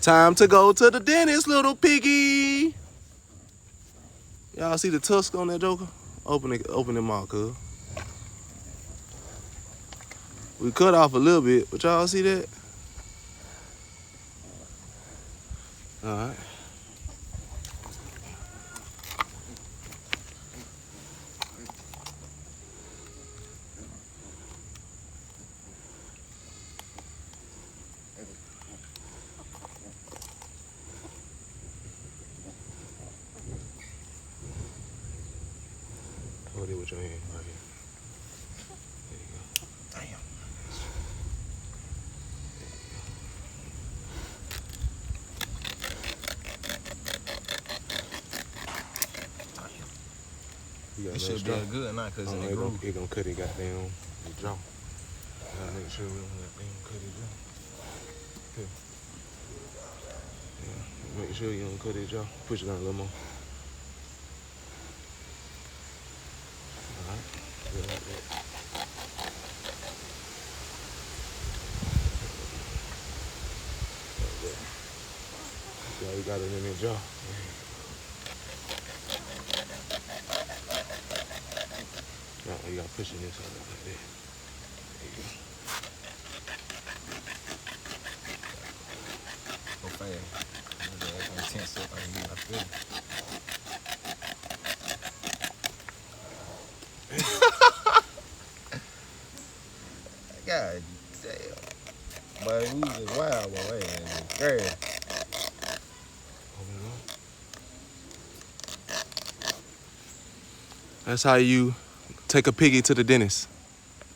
Time to go to the dentist, little piggy. Y'all see the tusk on that joker? Open them out, cuz. We cut off a little bit, but y'all see that? All right. Hold it with your hand right here. There you go. Damn. It should be good now because it gonna cut it goddamn the jaw. Gotta make sure we don't goddamn cut it jaw. Okay. Yeah, make sure you don't cut it jaw. Push it down a little more. Alright, good like that. See how we got it in the jaw. You gotta push it inside like that. There you go. Go fast. That's intense up on you, I feel it. God damn. But we was wild, boy. Girl. Open it up. That's how you take a piggy to the dentist.